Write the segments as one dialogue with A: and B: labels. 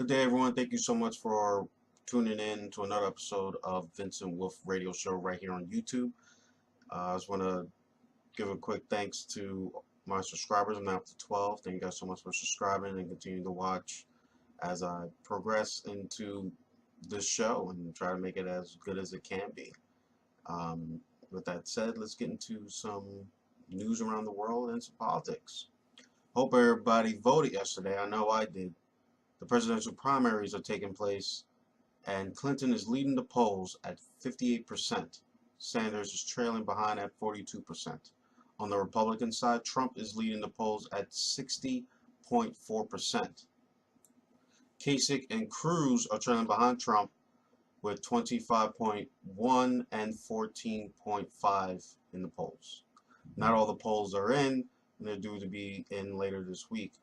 A: Good day, everyone. Thank you so much for tuning in to another episode of Vinsyn Wolf Radio Show right here on YouTube. I just want to give a quick thanks to my subscribers. I'm now up to 12. Thank you guys so much for subscribing and continue to watch as I progress into this show and try to make it as good as it can be. With that said, let's get into some news around the world and some politics. Hope everybody voted yesterday. I know I did. The presidential primaries are taking place, and Clinton is leading the polls at 58%. Sanders is trailing behind at 42%. On the Republican side, Trump is leading the polls at 60.4%. Kasich and Cruz are trailing behind Trump with 25.1 and 14.5 in the polls. Not all the polls are in, and they're due to be in later this week.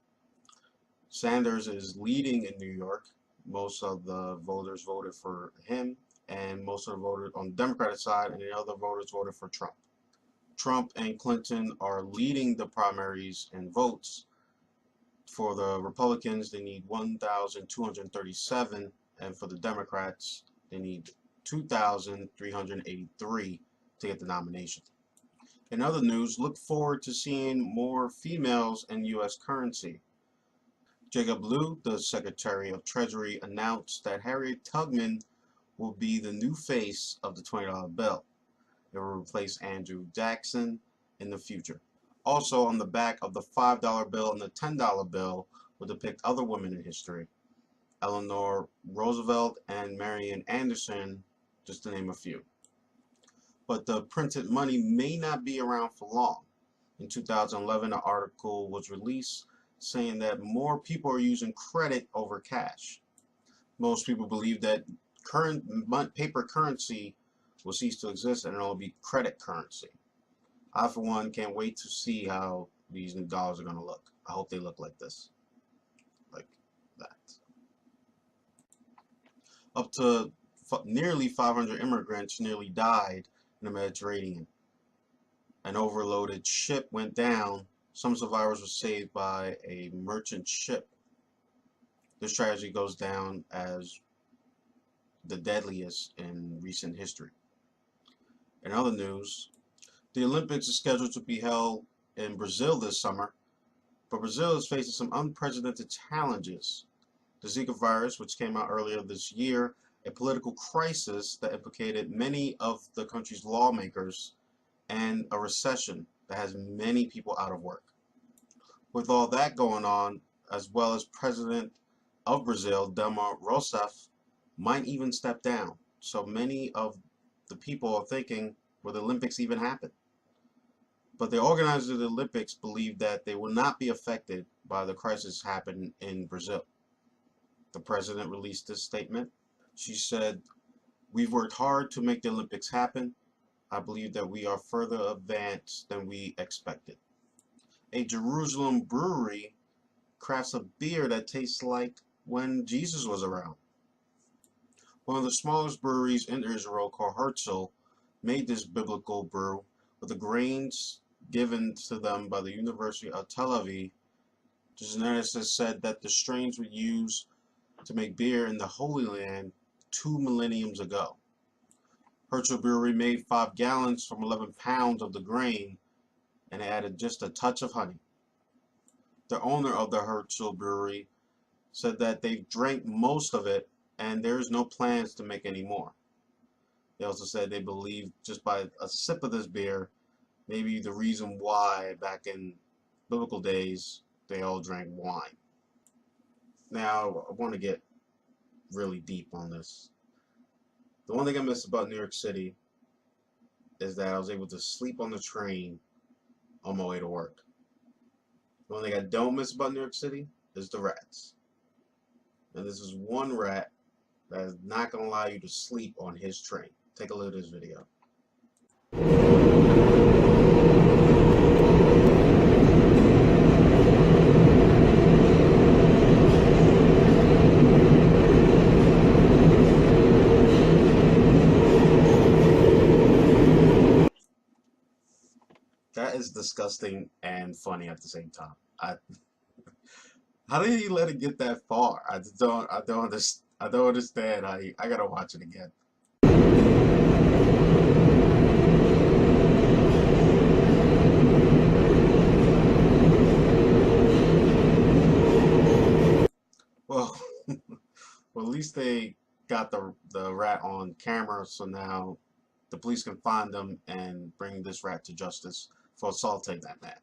A: Sanders is leading in New York. Most of the voters voted for him, and most of the voters on the Democratic side and the other voters voted for Trump. Trump and Clinton are leading the primaries in votes. For the Republicans, they need 1,237, and for the Democrats, they need 2,383 to get the nomination. In other news, look forward to seeing more females in U.S. currency. Jacob Lew, the Secretary of Treasury, announced that Harriet Tubman will be the new face of the $20 bill. It will replace Andrew Jackson in the future. Also, on the back of the $5 bill and the $10 bill will depict other women in history. Eleanor Roosevelt and Marian Anderson, just to name a few. But the printed money may not be around for long. In 2011, an article was released saying that more people are using credit over cash. Most people believe that current paper currency will cease to exist and it will be credit currency. I, for one, can't wait to see how these new dollars are going to look. I hope they look like this, like that. Up to nearly 500 immigrants nearly died in the Mediterranean. An overloaded ship went down. Some survivors were saved by a merchant ship. This tragedy goes down as the deadliest in recent history. In other news, the Olympics is scheduled to be held in Brazil this summer, but Brazil is facing some unprecedented challenges. The Zika virus, which came out earlier this year, a political crisis that implicated many of the country's lawmakers, and a recession that has many people out of work. With all that going on, as well as President of Brazil, Dilma Rousseff, might even step down. So many of the people are thinking, will the Olympics even happen? But the organizers of the Olympics believe that they will not be affected by the crisis happening in Brazil. The president released this statement. She said, "We've worked hard to make the Olympics happen. I believe that we are further advanced than we expected." A Jerusalem brewery crafts a beer that tastes like when Jesus was around. One of the smallest breweries in Israel, called Herzl, made this biblical brew with the grains given to them by the University of Tel Aviv. The geneticists said that the strains were used to make beer in the Holy Land 2 millenniums ago. Herzl Brewery made 5 gallons from 11 pounds of the grain and added just a touch of honey. The owner of the Herzl Brewery said that they drank most of it and there's no plans to make any more. They also said they believe just by a sip of this beer, maybe the reason why back in biblical days they all drank wine. Now, I want to get really deep on this. The one thing I miss about New York City is that I was able to sleep on the train on my way to work. The one thing I don't miss about New York City is the rats. And this is one rat that is not going to allow you to sleep on his train. Take a look at this video. That is disgusting and funny at the same time. How did he let it get that far? I don't understand. I gotta watch it again. Well, well, at least they got the rat on camera, so now the police can find them and bring this rat to justice for assaulting that man.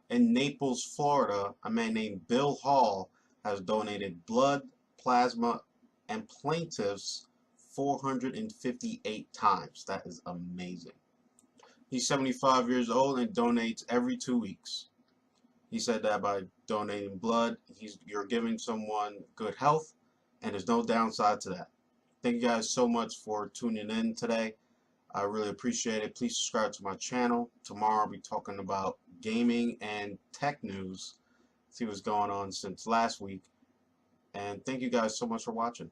A: In Naples, Florida, a man named Bill Hall has donated blood, plasma, and plaintiffs 458 times. That is amazing. He's 75 years old and donates every 2 weeks. He said that by donating blood, you're giving someone good health, and there's no downside to that. Thank you guys so much for tuning in today. I really appreciate it. Please subscribe to my channel. Tomorrow I'll be talking about gaming and tech news. See what's going on since last week. And thank you guys so much for watching.